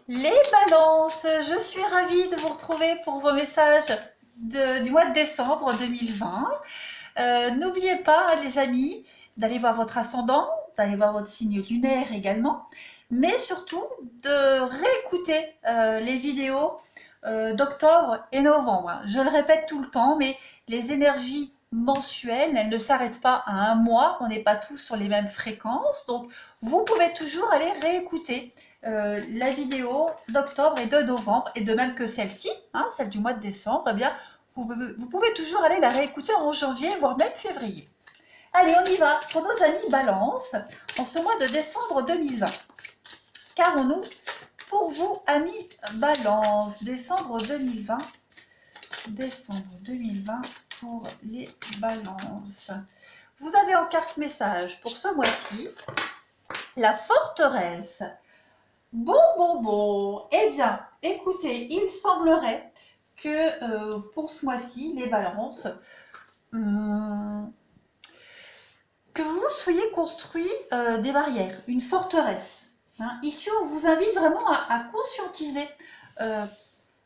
Les balances, je suis ravie de vous retrouver pour vos messages du mois de décembre 2020. N'oubliez pas, les amis, d'aller voir votre ascendant, d'aller voir votre signe lunaire également, mais surtout de réécouter les vidéos d'octobre et novembre. Je le répète tout le temps, mais les énergies mensuelles, elles ne s'arrêtent pas à un mois, on n'est pas tous sur les mêmes fréquences, donc vous pouvez toujours aller réécouter la vidéo d'octobre et de novembre, et de même que celle-ci, hein, celle du mois de décembre, eh bien, vous pouvez toujours aller la réécouter en janvier, voire même février. Allez, on y va pour nos amis Balance en ce mois de décembre 2020. Qu'avons-nous pour vous, amis Balance, décembre 2020? Décembre 2020 pour les Balances. Vous avez en carte message pour ce mois-ci la forteresse. Bon. Eh bien, écoutez, il semblerait que pour ce mois-ci, les balances, que vous soyez construit des barrières, une forteresse. Hein. Ici, on vous invite vraiment à conscientiser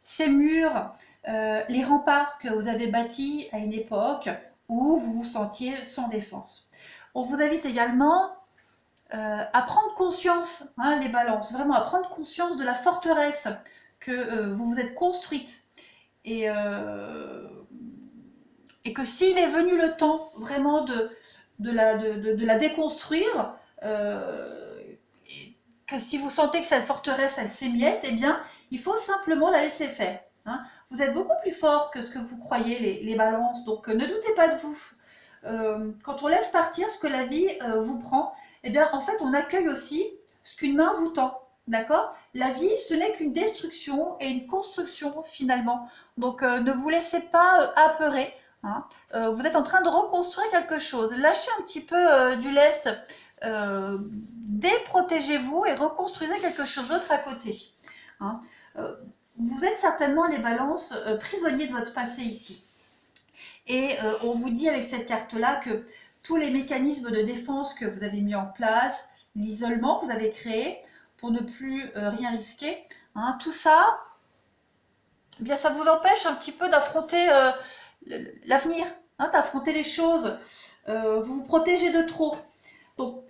ces murs, les remparts que vous avez bâtis à une époque où vous vous sentiez sans défense. On vous invite également à prendre conscience, hein, les balances, vraiment à prendre conscience de la forteresse que vous vous êtes construite et que s'il est venu le temps vraiment de la déconstruire, que si vous sentez que cette forteresse elle s'émiette, eh bien il faut simplement la laisser faire. Hein. Vous êtes beaucoup plus fort que ce que vous croyez, les balances, donc ne doutez pas de vous. Quand on laisse partir ce que la vie vous prend, eh bien en fait on accueille aussi ce qu'une main vous tend. D'accord? La vie, ce n'est qu'une destruction et une construction finalement. Donc ne vous laissez pas apeurer. Hein. Vous êtes en train de reconstruire quelque chose. Lâchez un petit peu du lest. Déprotégez-vous et reconstruisez quelque chose d'autre à côté. Hein. Vous êtes certainement, les balances, prisonniers de votre passé ici. Et on vous dit avec cette carte-là que tous les mécanismes de défense que vous avez mis en place, l'isolement que vous avez créé pour ne plus rien risquer, hein, tout ça, eh bien, ça vous empêche un petit peu d'affronter l'avenir, hein, d'affronter les choses. Vous vous protégez de trop. Donc,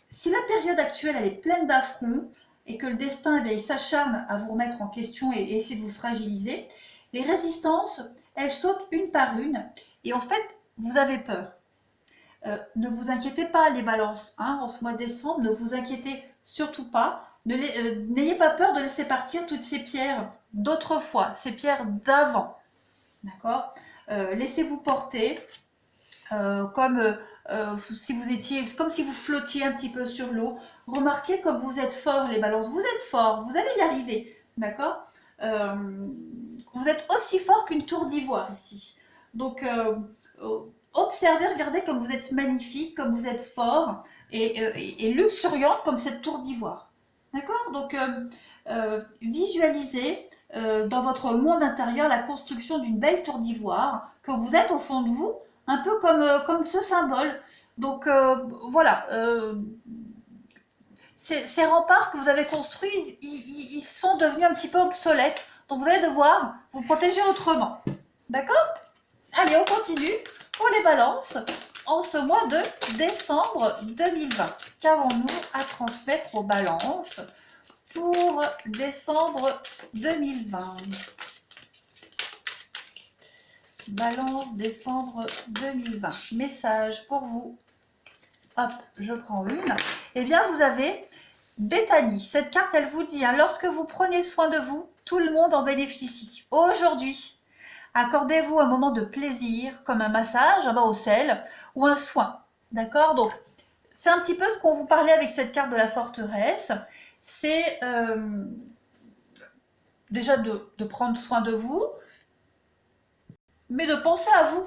si la période actuelle elle est pleine d'affronts et que le destin il s'acharne à vous remettre en question et essayer de vous fragiliser, les résistances, elles sautent une par une et en fait, vous avez peur. Ne vous inquiétez pas, les balances, hein, en ce mois de décembre, ne vous inquiétez surtout pas. N'ayez pas peur de laisser partir toutes ces pierres d'autrefois, ces pierres d'avant. D'accord? Laissez-vous porter si vous étiez, comme si vous flottiez un petit peu sur l'eau. Remarquez comme vous êtes forts, les balances. Vous êtes forts, vous allez y arriver. D'accord? Vous êtes aussi fort qu'une tour d'ivoire ici. Donc, observez, regardez comme vous êtes magnifique, comme vous êtes fort et luxuriant comme cette tour d'ivoire. D'accord? Donc, visualisez dans votre monde intérieur la construction d'une belle tour d'ivoire que vous êtes au fond de vous, un peu comme ce symbole. Donc, voilà. Ces remparts que vous avez construits, ils sont devenus un petit peu obsolètes. Donc, vous allez devoir vous protéger autrement. D'accord? Allez, on continue pour les balances en ce mois de décembre 2020. Qu'avons-nous à transmettre aux balances pour décembre 2020? Balance, décembre 2020. Message pour vous. Hop, je prends une. Eh bien, vous avez Béthanie. Cette carte, elle vous dit, hein, lorsque vous prenez soin de vous, tout le monde en bénéficie. Aujourd'hui, accordez-vous un moment de plaisir, comme un massage, un bain au sel ou un soin. D'accord? Donc, c'est un petit peu ce qu'on vous parlait avec cette carte de la forteresse. C'est déjà de prendre soin de vous, mais de penser à vous.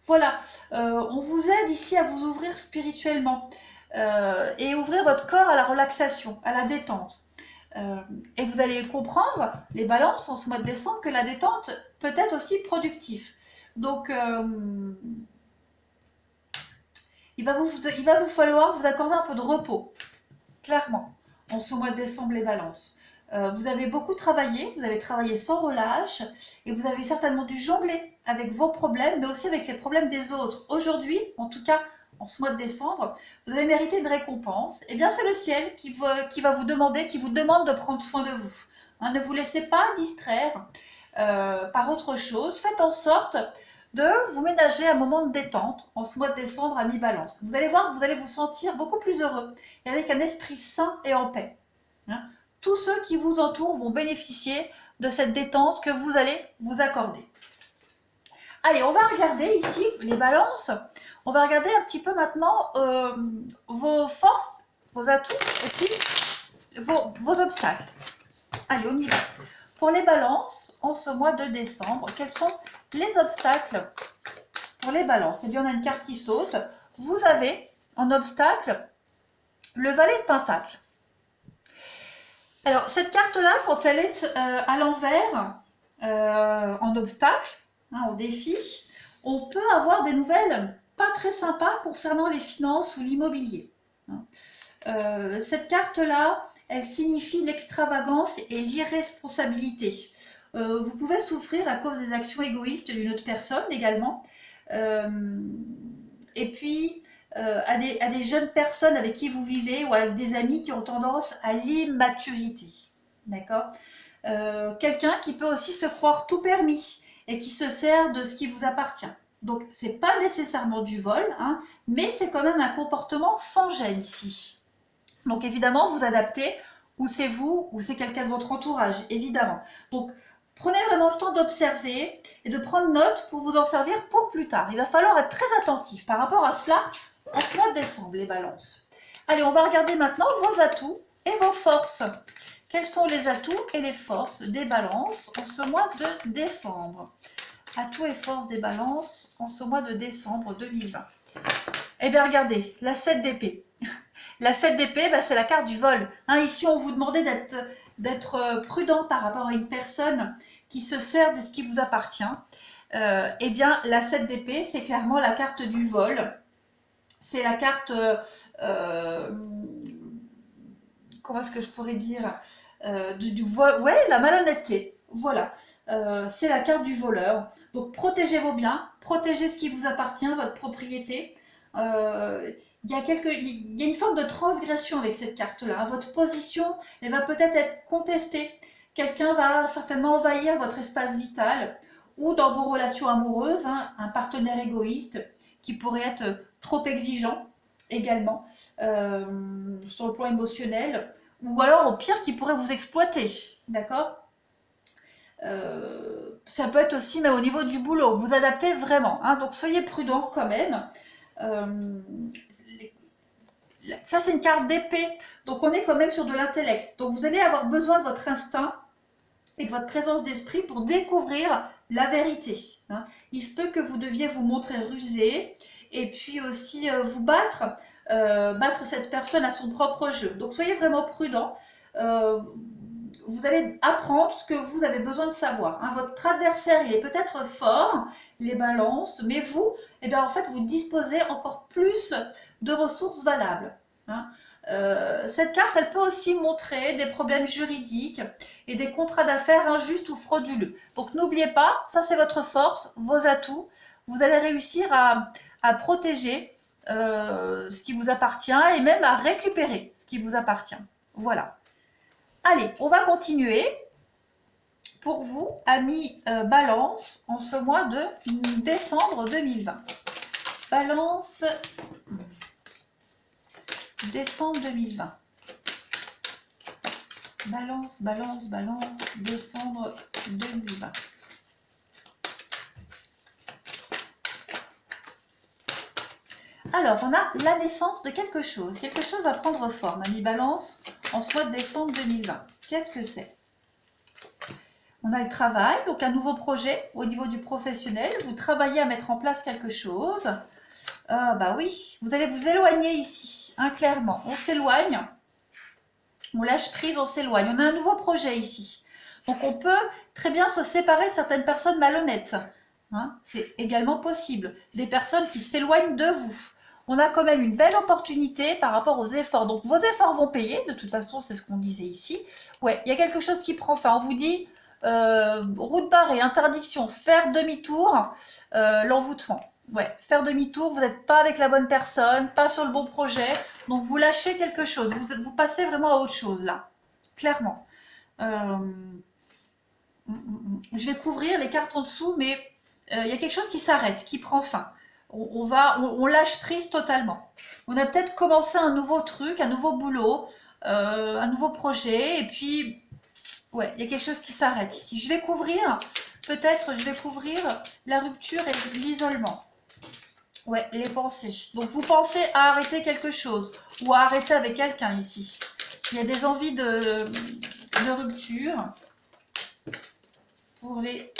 Voilà, on vous aide ici à vous ouvrir spirituellement et ouvrir votre corps à la relaxation, à la détente. Et vous allez comprendre, les balances, en ce mois de décembre, que la détente peut être aussi productive. Donc, il va vous falloir vous accorder un peu de repos, clairement, en ce mois de décembre, les balances. Vous avez beaucoup travaillé, vous avez travaillé sans relâche et vous avez certainement dû jongler avec vos problèmes, mais aussi avec les problèmes des autres. Aujourd'hui, en tout cas en ce mois de décembre, vous avez mérité une récompense. Eh bien, c'est le ciel qui va vous demander, qui vous demande de prendre soin de vous. Hein, ne vous laissez pas distraire par autre chose. Faites en sorte de vous ménager un moment de détente en ce mois de décembre à mi-balance. Vous allez voir que vous allez vous sentir beaucoup plus heureux et avec un esprit sain et en paix. Hein, tous ceux qui vous entourent vont bénéficier de cette détente que vous allez vous accorder. Allez, on va regarder ici les balances. On va regarder un petit peu maintenant vos forces, vos atouts et puis vos obstacles. Allez, on y va. Pour les balances, en ce mois de décembre, quels sont les obstacles pour les balances? Eh bien, on a une carte qui saute. Vous avez en obstacle le valet de pentacle. Alors, cette carte-là, quand elle est à l'envers, en obstacle, hein, en défi, on peut avoir des nouvelles pas très sympas concernant les finances ou l'immobilier. Cette carte-là, elle signifie l'extravagance et l'irresponsabilité. Vous pouvez souffrir à cause des actions égoïstes d'une autre personne également. Et puis, à des jeunes personnes avec qui vous vivez ou avec des amis qui ont tendance à l'immaturité. D'accord? Quelqu'un qui peut aussi se croire tout permis et qui se sert de ce qui vous appartient. Donc, ce n'est pas nécessairement du vol, hein, mais c'est quand même un comportement sans gêne ici. Donc, évidemment, vous adaptez, ou c'est vous, ou c'est quelqu'un de votre entourage, évidemment. Donc, prenez vraiment le temps d'observer et de prendre note pour vous en servir pour plus tard. Il va falloir être très attentif par rapport à cela en ce mois de décembre, les balances. Allez, on va regarder maintenant vos atouts et vos forces. Quels sont les atouts et les forces des balances en ce mois de décembre? Atouts et forces des balances en ce mois de décembre 2020. Eh bien, regardez, la 7 d'épée. La 7 d'épée, bah, c'est la carte du vol. Hein, ici, on vous demandait d'être prudent par rapport à une personne qui se sert de ce qui vous appartient. Eh bien, la 7 d'épée, c'est clairement la carte du vol. C'est la carte... comment est-ce que je pourrais dire du vol, ouais, la malhonnêteté. Voilà. C'est la carte du voleur. Donc, protégez vos biens, protégez ce qui vous appartient, votre propriété. Il y a une forme de transgression avec cette carte-là. Votre position, elle va peut-être être contestée. Quelqu'un va certainement envahir votre espace vital ou dans vos relations amoureuses, hein, un partenaire égoïste qui pourrait être trop exigeant également sur le plan émotionnel ou alors au pire qui pourrait vous exploiter. D'accord ? Ça peut être aussi même au niveau du boulot. Vous adaptez vraiment. Hein, donc soyez prudents quand même. Ça c'est une carte d'épée, donc on est quand même sur de l'intellect. Donc vous allez avoir besoin de votre instinct et de votre présence d'esprit pour découvrir la vérité. Hein. Il se peut que vous deviez vous montrer rusé et puis aussi vous battre cette personne à son propre jeu. Donc soyez vraiment prudents. Vous allez apprendre ce que vous avez besoin de savoir. Hein. Votre adversaire, il est peut-être fort, les balances, mais vous, eh bien, en fait, vous disposez encore plus de ressources valables. Hein. Cette carte, elle peut aussi montrer des problèmes juridiques et des contrats d'affaires injustes ou frauduleux. Donc, n'oubliez pas, ça c'est votre force, vos atouts. Vous allez réussir à protéger ce qui vous appartient et même à récupérer ce qui vous appartient. Voilà. Allez, on va continuer. Pour vous, amis Balance, en ce mois de décembre 2020. Balance, décembre 2020. Balance, balance, balance, décembre 2020. Alors, on a la naissance de quelque chose. Quelque chose va prendre forme, amis Balance, en ce mois de décembre 2020. Qu'est-ce que c'est ? On a le travail, donc un nouveau projet au niveau du professionnel. Vous travaillez à mettre en place quelque chose. Bah oui, vous allez vous éloigner ici, hein, clairement. On s'éloigne, on lâche prise, on s'éloigne. On a un nouveau projet ici. Donc on peut très bien se séparer de certaines personnes malhonnêtes. Hein, c'est également possible. Des personnes qui s'éloignent de vous. on a quand même une belle opportunité par rapport aux efforts. Donc vos efforts vont payer, de toute façon c'est ce qu'on disait ici. Ouais, il y a quelque chose qui prend fin. On vous dit route barrée, interdiction, faire demi-tour, l'envoûtement. Ouais, faire demi-tour, vous n'êtes pas avec la bonne personne, pas sur le bon projet, donc vous lâchez quelque chose, vous passez vraiment à autre chose là, clairement. Je vais couvrir les cartes en dessous, mais il y a quelque chose qui s'arrête, qui prend fin. On lâche prise totalement. On a peut-être commencé un nouveau truc, un nouveau boulot, un nouveau projet, et puis, ouais, il y a quelque chose qui s'arrête ici. Je vais couvrir, peut-être, je vais couvrir la rupture et l'isolement. Ouais, les pensées. Donc, vous pensez à arrêter quelque chose, ou à arrêter avec quelqu'un ici. Il y a des envies de rupture. Pour les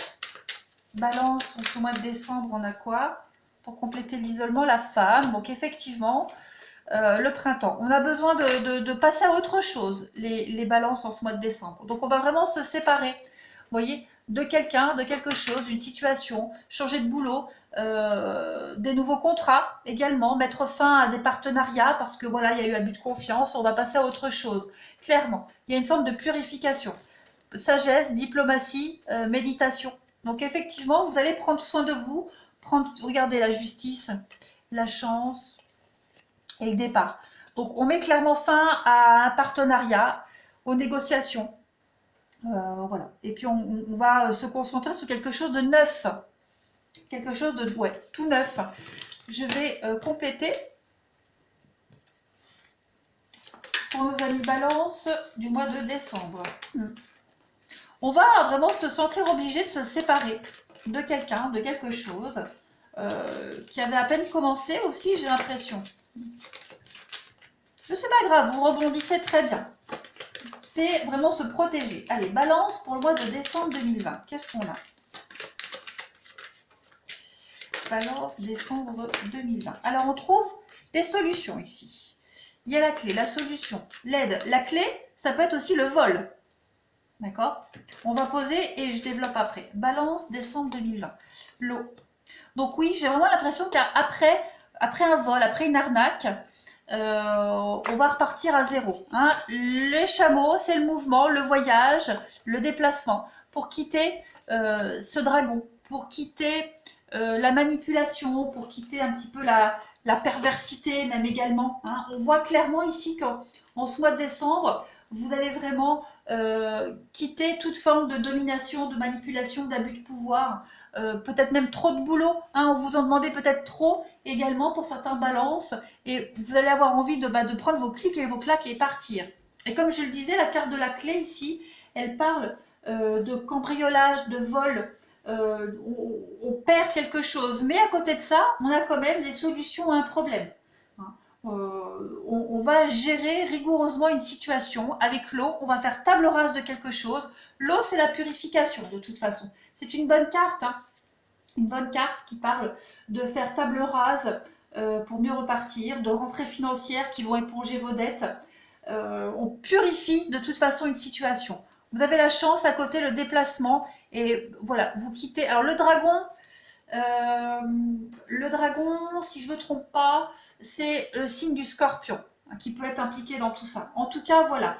balances, ce mois de décembre, on a quoi? Pour compléter l'isolement, la femme. Donc effectivement, le printemps. On a besoin de passer à autre chose, les balances en ce mois de décembre. Donc on va vraiment se séparer, vous voyez, de quelqu'un, de quelque chose, d'une situation, changer de boulot, des nouveaux contrats également, mettre fin à des partenariats parce que voilà, il y a eu abus de confiance, on va passer à autre chose. Clairement, il y a une forme de purification. Sagesse, diplomatie, méditation. Donc effectivement, vous allez prendre soin de vous, regardez la justice, la chance et le départ. Donc on met clairement fin à un partenariat, aux négociations. Voilà. Et puis on va se concentrer sur quelque chose de neuf. Quelque chose de tout neuf. Je vais compléter pour nos amis Balance du mois de décembre. On va vraiment se sentir obligé de se séparer de quelqu'un, de quelque chose qui avait à peine commencé aussi, j'ai l'impression. Mais c'est pas grave, vous rebondissez très bien. C'est vraiment se protéger. Allez, Balance pour le mois de décembre 2020. Qu'est-ce qu'on a? Balance, décembre 2020. Alors, on trouve des solutions ici. Il y a la clé, la solution, l'aide. La clé, ça peut être aussi le vol. D'accord? On va poser et je développe après. Balance, décembre 2020. L'eau. Donc oui, j'ai vraiment l'impression qu'après un vol, après une arnaque, on va repartir à zéro. Hein. Les chameaux, c'est le mouvement, le voyage, le déplacement. Pour quitter ce dragon, pour quitter la manipulation, pour quitter un petit peu la perversité même également. Hein. On voit clairement ici qu'en ce mois de décembre, vous allez vraiment quitter toute forme de domination, de manipulation, d'abus de pouvoir, peut-être même trop de boulot, hein, on vous en demandait peut-être trop également pour certains balances, et vous allez avoir envie de prendre vos clics et vos claques et partir. Et comme je le disais, la carte de la clé ici, elle parle de cambriolage, de vol, on perd quelque chose, mais à côté de ça, on a quand même des solutions à un problème. On va gérer rigoureusement une situation avec l'eau, on va faire table rase de quelque chose. L'eau, c'est la purification de toute façon. C'est une bonne carte, hein. Une bonne carte qui parle de faire table rase pour mieux repartir, de rentrées financières qui vont éponger vos dettes. On purifie de toute façon une situation. Vous avez la chance à côté le déplacement et voilà, vous quittez. Alors le dragon, si je ne me trompe pas, c'est le signe du scorpion hein, qui peut être impliqué dans tout ça. En tout cas, voilà,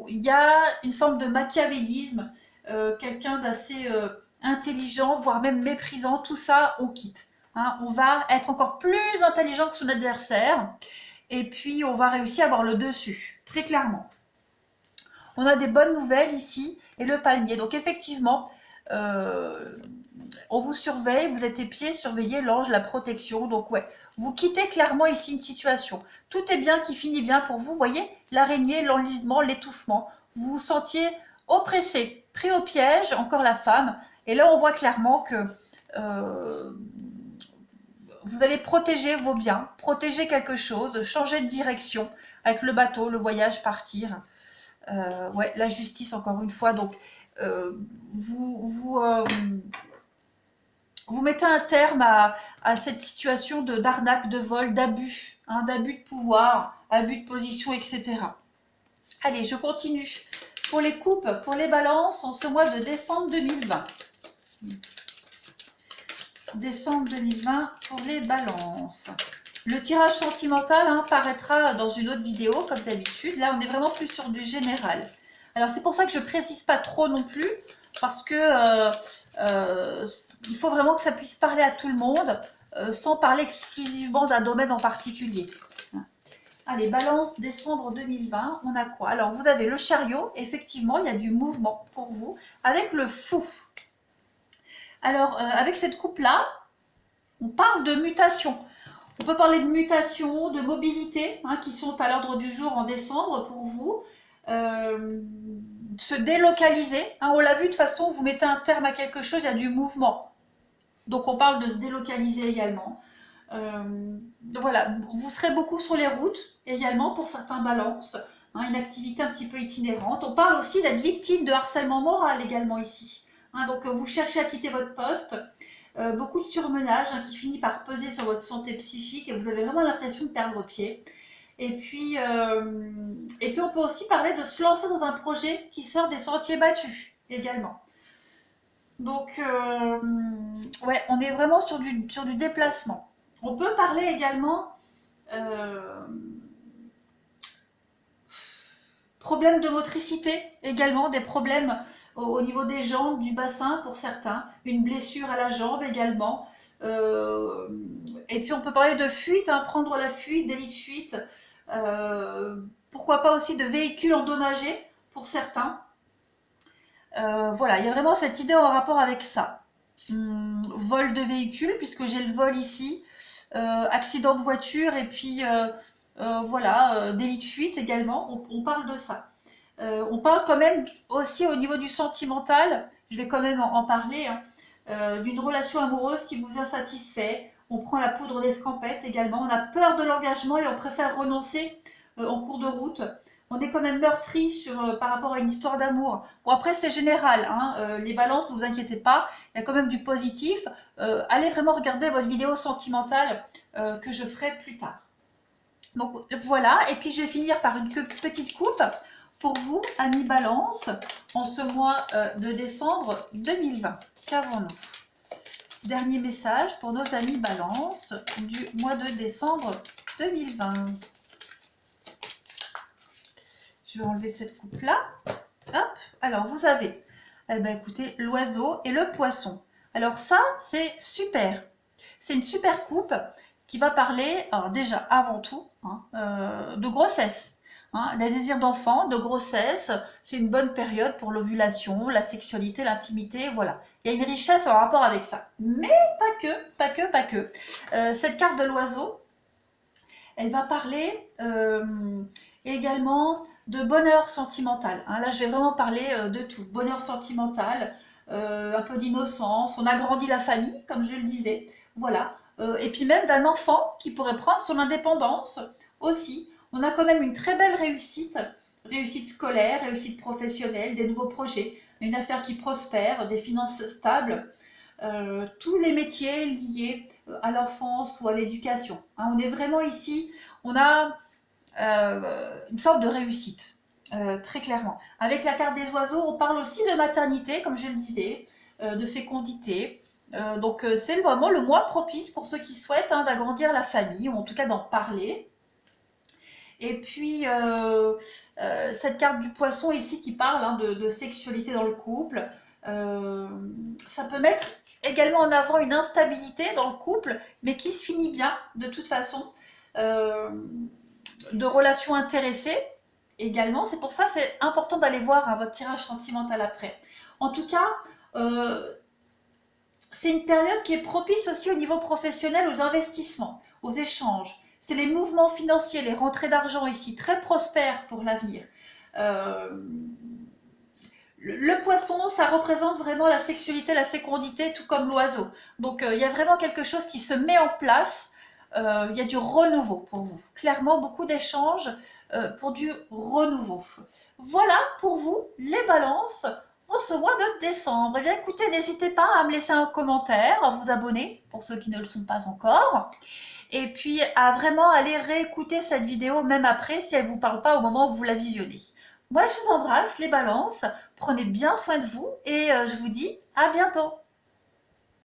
il y a une forme de machiavélisme, quelqu'un d'assez intelligent, voire même méprisant. Tout ça, on quitte. Hein. On va être encore plus intelligent que son adversaire et puis on va réussir à avoir le dessus, très clairement. On a des bonnes nouvelles ici et le palmier. Donc effectivement, on vous surveille, vous êtes épié, surveillez l'ange, la protection. Donc ouais, vous quittez clairement ici une situation. Tout est bien qui finit bien pour vous. Vous voyez, l'araignée, l'enlisement, l'étouffement. Vous vous sentiez oppressé, pris au piège, encore la femme. Et là, on voit clairement que vous allez protéger vos biens, protéger quelque chose, changer de direction avec le bateau, le voyage, partir. Ouais, la justice, encore une fois. Donc, vous mettez un terme à cette situation d'arnaque, de vol, d'abus, hein, d'abus de pouvoir, abus de position, etc. Allez, je continue. Pour les coupes, pour les balances, en ce mois de décembre 2020. Décembre 2020 pour les balances. Le tirage sentimental hein, paraîtra dans une autre vidéo, comme d'habitude. Là, on est vraiment plus sur du général. Alors, c'est pour ça que je ne précise pas trop non plus, parce que il faut vraiment que ça puisse parler à tout le monde, sans parler exclusivement d'un domaine en particulier. Allez, Balance, décembre 2020, on a quoi? Alors, vous avez le chariot, effectivement, il y a du mouvement pour vous, avec le fou. Alors, avec cette coupe-là, on parle de mutation. On peut parler de mutation, de mobilité, hein, qui sont à l'ordre du jour en décembre pour vous. Se délocaliser. Hein, on l'a vu, de toute façon, vous mettez un terme à quelque chose, il y a du mouvement. Donc, on parle de se délocaliser également. Voilà, vous serez beaucoup sur les routes également pour certains balances. Hein, une activité un petit peu itinérante. On parle aussi d'être victime de harcèlement moral également ici. Hein, donc, vous cherchez à quitter votre poste. Beaucoup de surmenage hein, qui finit par peser sur votre santé psychique et vous avez vraiment l'impression de perdre pied. Et puis on peut aussi parler de se lancer dans un projet qui sort des sentiers battus également. Donc, ouais, on est vraiment sur du déplacement. On peut parler également problèmes de motricité, également des problèmes au niveau des jambes, du bassin pour certains, une blessure à la jambe également. Et puis on peut parler de fuite, hein, prendre la fuite, délit de fuite. Pourquoi pas aussi de véhicules endommagés pour certains. Voilà, il y a vraiment cette idée en rapport avec ça. Vol de véhicule, puisque j'ai le vol ici, accident de voiture et puis voilà, délit de fuite également, on parle de ça. On parle quand même aussi au niveau du sentimental, je vais quand même en parler, hein, d'une relation amoureuse qui vous insatisfait. On prend la poudre d'escampette également, on a peur de l'engagement et on préfère renoncer en cours de route. On est quand même meurtri par rapport à une histoire d'amour. Bon, après, c'est général, hein, les balances, ne vous inquiétez pas, il y a quand même du positif. Allez vraiment regarder votre vidéo sentimentale que je ferai plus tard. Donc voilà, et puis je vais finir par une petite coupe pour vous, amis Balance, en ce mois de décembre 2020. Qu'avons-nous? Dernier message pour nos amis Balance du mois de décembre 2020. Je vais enlever cette coupe-là. Hop, alors vous avez, eh ben, écoutez, l'oiseau et le poisson. Alors ça, c'est super. C'est une super coupe qui va parler, alors déjà, avant tout, hein, de grossesse. Hein, des désirs d'enfant, de grossesse, c'est une bonne période pour l'ovulation, la sexualité, l'intimité, voilà. Il y a une richesse en rapport avec ça. Mais pas que. Cette carte de l'oiseau, elle va parler également de bonheur sentimental. Hein, là, je vais vraiment parler de tout. Bonheur sentimental, un peu d'innocence, on agrandit la famille, comme je le disais, voilà. Et puis même d'un enfant qui pourrait prendre son indépendance aussi. On a quand même une très belle réussite, réussite scolaire, réussite professionnelle, des nouveaux projets, une affaire qui prospère, des finances stables, tous les métiers liés à l'enfance ou à l'éducation. Hein, on est vraiment ici, on a une sorte de réussite, très clairement. Avec la carte des oiseaux, on parle aussi de maternité, comme je le disais, de fécondité. Donc c'est vraiment le mois propice pour ceux qui souhaitent hein, d'agrandir la famille, ou en tout cas d'en parler. Et puis, cette carte du poisson ici qui parle hein, de sexualité dans le couple, ça peut mettre également en avant une instabilité dans le couple, mais qui se finit bien de toute façon, de relations intéressées également. C'est pour ça c'est important d'aller voir hein, votre tirage sentimental après. En tout cas, c'est une période qui est propice aussi au niveau professionnel aux investissements, aux échanges. C'est les mouvements financiers, les rentrées d'argent ici, très prospères pour l'avenir. Le poisson, ça représente vraiment la sexualité, la fécondité, tout comme l'oiseau. Donc, il y a vraiment quelque chose qui se met en place. Il y a du renouveau pour vous. Clairement, beaucoup d'échanges pour du renouveau. Voilà pour vous, les balances en ce mois de décembre. Eh bien, écoutez, n'hésitez pas à me laisser un commentaire, à vous abonner, pour ceux qui ne le sont pas encore. Et puis à vraiment aller réécouter cette vidéo même après si elle ne vous parle pas au moment où vous la visionnez. Moi je vous embrasse les balances, prenez bien soin de vous et je vous dis à bientôt.